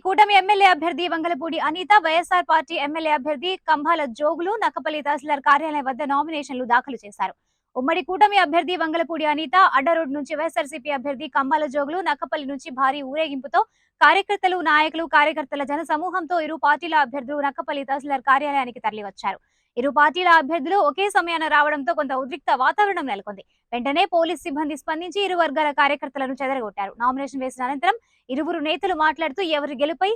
కూటమి ఎమ్మెల్యే అభ్యర్థి Vangalapudi Anitha, YSR party MLA అభ్యర్థి కంభాల జోగులు నక్కపల్లి తహసీల్దార్ కార్యాలయం వద్ద నామినేషన్లు దాఖలు చేశారు. ఉమ్మడి కూటమి అభ్యర్థి వంగలపూడి అనిత అడ్డ రోడ్ నుంచి వైఎస్ఆర్సీపీ అభ్యర్థి కంభాల జోగులు నక్కపల్లి నుంచి భారీ ఊరేగింపుతో కార్యకర్తలు, నాయకులు, కార్యకర్తల జన సమూహంతో ఇరు పార్టీల అభ్యర్థులు నక్కపల్లి తహసీల్దార్ కార్యాలయానికి తరలివచ్చారు. ఇరు పార్టీల అభ్యర్థులు ఒకే సమయాన రావడంతో కొంత ఉద్రిక్త వాతావరణం నెలకొంది. వెంటనే పోలీస్ సిబ్బంది స్పందించి ఇరు వర్గాల కార్యకర్తలను చెదరగొట్టారు. నామినేషన్ వేసిన అనంతరం ఇరువురు నేతలు మాట్లాడుతూ ఎవరి గెలుపై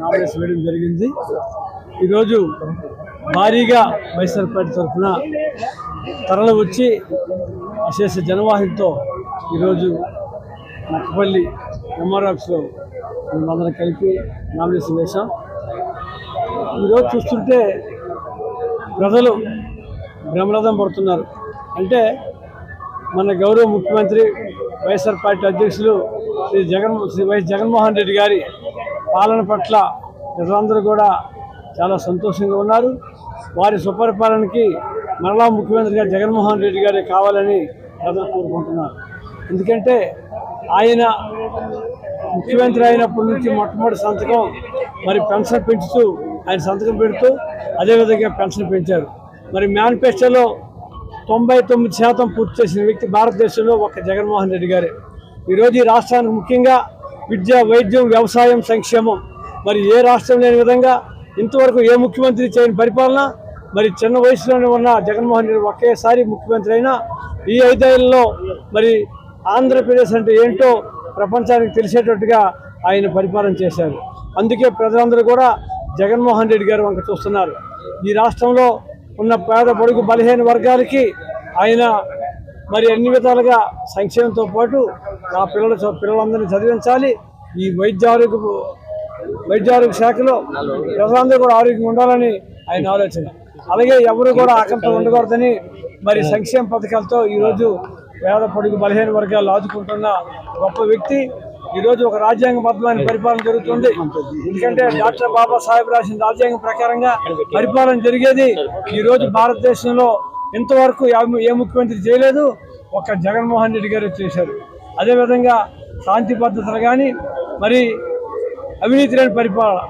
నామినేషన్ వేయడం జరిగింది. ఈరోజు భారీగా వైఎస్ఆర్ పార్టీ తరఫున తరలి వచ్చి విశేష జనవాహినితో ఈరోజు నక్కపల్లి ఎంఆర్ ఆఫీస్లో మేమందరం కలిపి నామినేషన్ వేశాం. ఈరోజు చూస్తుంటే ప్రజలు బ్రహ్మరథం పడుతున్నారు. అంటే మన గౌరవ ముఖ్యమంత్రి వైఎస్ఆర్ పార్టీ అధ్యక్షులు శ్రీ వైఎస్ జగన్మోహన్ రెడ్డి గారి పాలన పట్ల ప్రజలందరూ కూడా చాలా సంతోషంగా ఉన్నారు. వారి సుపరిపాలనకి మరలా ముఖ్యమంత్రిగా జగన్మోహన్ రెడ్డి గారే కావాలని ప్రజలు కోరుకుంటున్నారు. ఎందుకంటే ఆయన ముఖ్యమంత్రి అయినప్పటి నుంచి మొట్టమొదటి సంతకం మరి పెన్షన్ పెంచుతూ ఆయన సంతకం పెడుతూ అదేవిధంగా పెన్షన్ పెంచారు. మరి మేనిఫెస్టోలో 99% పూర్తి చేసిన వ్యక్తి భారతదేశంలో ఒక జగన్మోహన్ రెడ్డి గారే. ఈరోజు ఈ రాష్ట్రానికి ముఖ్యంగా విద్య, వైద్యం, వ్యవసాయం, సంక్షేమం మరి ఏ రాష్ట్రం లేని విధంగా ఇంతవరకు ఏ ముఖ్యమంత్రి చేయని పరిపాలన మరి చిన్న వయసులోనే ఉన్న జగన్మోహన్ రెడ్డి ఒకేసారి ముఖ్యమంత్రి అయినా ఈ 5 ఏళ్లలో మరి ఆంధ్రప్రదేశ్ అంటే ఏంటో ప్రపంచానికి తెలిసేటట్టుగా ఆయన పరిపాలన చేశారు. అందుకే ప్రజలందరూ కూడా జగన్మోహన్ రెడ్డి గారు వంక చూస్తున్నారు. ఈ రాష్ట్రంలో ఉన్న పేద, బడుగు, బలహీన వర్గాలకి ఆయన మరి అన్ని విధాలుగా సంక్షేమంతో పాటు ఆ పిల్లలందరినీ చదివించాలి. ఈ వైద్య ఆరోగ్య శాఖలో ప్రజలందరూ కూడా ఆరోగ్యంగా ఉండాలని ఆయన ఆలోచన. అలాగే ఎవరు కూడా ఆకంఠ ఉండకూడదని మరి సంక్షేమ పథకాలతో ఈరోజు పేద, పొడుగు, బలహీన వర్గాలు ఆదుకుంటున్న గొప్ప వ్యక్తి. ఈరోజు ఒక రాజ్యాంగబద్ధమైన పరిపాలన జరుగుతుంది. ఎందుకంటే డాక్టర్ బాబాసాహెబ్ రాసిన రాజ్యాంగం ప్రకారంగా పరిపాలన జరిగేది. ఈరోజు భారతదేశంలో ఇంతవరకు ఏ ముఖ్యమంత్రి చేయలేదు, ఒక జగన్మోహన్ రెడ్డి గారు చేశారు. అదేవిధంగా శాంతి భద్రతలు కానీ మరి అవినీతి లేని పరిపాలన,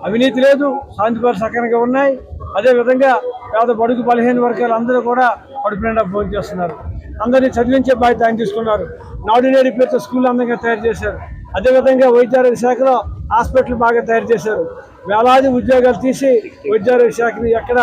అవినీతి లేదు, శాంతి భద్రత సక్రమంగా ఉన్నాయి. అదేవిధంగా పేద, బడుగు, బలహీన వర్గాలు అందరూ కూడా కడుపు నిండా భోజనం చేస్తున్నారు. అందరినీ చదివించే బాధ్యత ఆయన తీసుకున్నారు. నాడు నేడు పేరుతో స్కూల్ అందంగా తయారు చేశారు. అదేవిధంగా వైద్యారోగ్య శాఖలో హాస్పిటల్ బాగా తయారు చేశారు. వేలాది ఉద్యోగాలు తీసి వైద్యారోగ్య శాఖని ఎక్కడ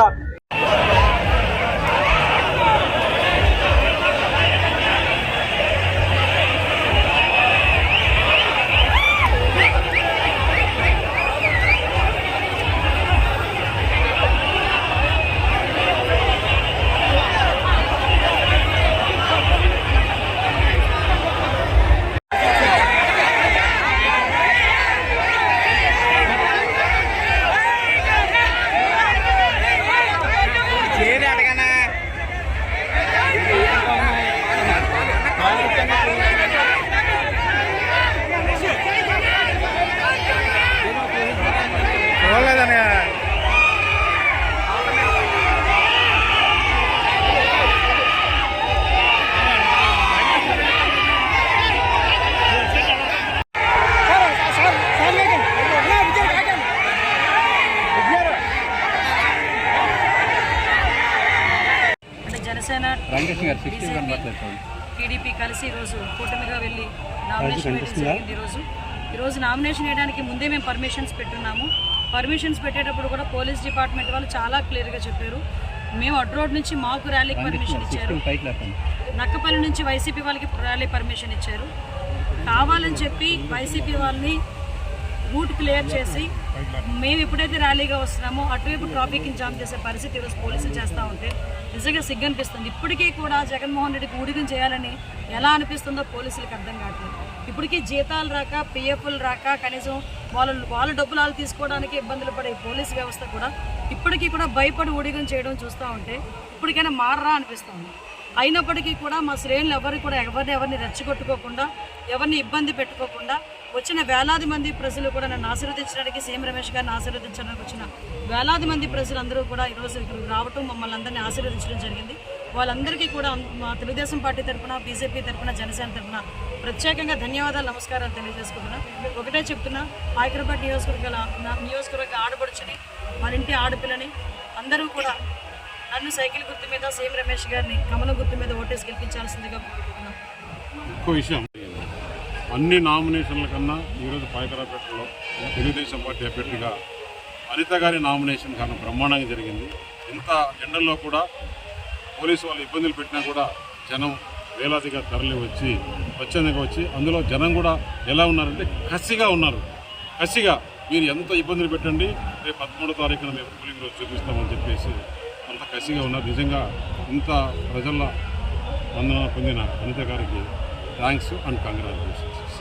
జనసేన, టీడీపీ కలిసి ఈరోజు కూటమిగా వెళ్ళి నామినేషన్ వేయడం జరిగింది. ఈరోజు నామినేషన్ వేయడానికి ముందే మేము పర్మిషన్స్ పెట్టున్నాము. పర్మిషన్స్ పెట్టేటప్పుడు కూడా పోలీస్ డిపార్ట్మెంట్ వాళ్ళు చాలా క్లియర్గా చెప్పారు. మేము అడ్ రోడ్ నుంచి మాకు ర్యాలీకి పర్మిషన్ ఇచ్చారు, నక్కపల్లి నుంచి వైసీపీ వాళ్ళకి ర్యాలీ పర్మిషన్ ఇచ్చారు. కావాలని చెప్పి వైసీపీ వాళ్ళని రూట్ క్లియర్ చేసి మేము ఎప్పుడైతే ర్యాలీగా వస్తున్నామో అటువైపు ట్రాఫిక్ని జామ్ చేసే పరిస్థితి ఈరోజు పోలీసులు చేస్తూ ఉంటే నిజంగా సిగ్గు అనిపిస్తుంది. ఇప్పటికీ కూడా జగన్మోహన్ రెడ్డికి ఊడిగం చేయాలని ఎలా అనిపిస్తుందో పోలీసులకు అర్థం కావట్లేదు. ఇప్పటికీ జీతాలు రాక, పిఎఫ్లు రాక, కనీసం వాళ్ళ డబ్బులు వాళ్ళు తీసుకోవడానికి ఇబ్బందులు పడే పోలీసు వ్యవస్థ కూడా ఇప్పటికీ కూడా భయపడి ఊడిగం చేయడం చూస్తూ ఉంటే ఇప్పటికైనా మారరా అనిపిస్తుంది. అయినప్పటికీ కూడా మా శ్రేణులు ఎవరిని రెచ్చగొట్టుకోకుండా, ఎవరిని ఇబ్బంది పెట్టుకోకుండా వచ్చిన వేలాది మంది ప్రజలు కూడా నన్ను ఆశీర్వదించడానికి సీఎం రమేష్ గారిని ఆశీర్వదించడానికి వచ్చిన వేలాది మంది ప్రజలందరూ కూడా ఈరోజు ఇక్కడికి రావటం, మమ్మల్ని అందరినీ ఆశీర్వదించడం జరిగింది. వాళ్ళందరికీ కూడా మా తెలుగుదేశం పార్టీ తరఫున, బీజేపీ తరఫున, జనసేన తరఫున ప్రత్యేకంగా ధన్యవాదాలు, నమస్కారాలు తెలియజేసుకుంటున్నా. ఒకటే చెప్తున్నా, పాయకరావుపేట నియోజకవర్గ ఆడపడుచుని, వాళ్ళ ఇంటి ఆడపిల్లని అందరూ కూడా నన్ను సైకిల్ గుర్తు మీద, సీఎం రమేష్ గారిని కమలం గుర్తు మీద ఓటేసి గెలిపించాల్సిందిగా కోరుకుంటున్నాను. ఇంకో విషయం, అన్ని నామినేషన్ల కన్నా ఈరోజు పాయకరావుపేటలో తెలుగుదేశం పార్టీ అభ్యర్థిగా అనిత గారి నామినేషన్ కానీ బ్రహ్మాండంగా జరిగింది. ఇంత ఎండల్లో కూడా పోలీసు వాళ్ళు ఇబ్బందులు పెట్టినా కూడా జనం వేలాదిగా తరలి వచ్చి స్వచ్ఛందంగా వచ్చి, అందులో జనం కూడా ఎలా ఉన్నారంటే కసిగా ఉన్నారు. కసిగా మీరు ఎంత ఇబ్బందులు పెట్టండి, రేపు 13వ తారీఖున మేము పోలింగ్ రోజు చూపిస్తామని చెప్పేసి అంత కసిగా ఉన్నారు. నిజంగా ఇంత ప్రజల వందన పొందిన అనిత గారికి థ్యాంక్స్ అండ్ కంగ్రాచులేషన్స్.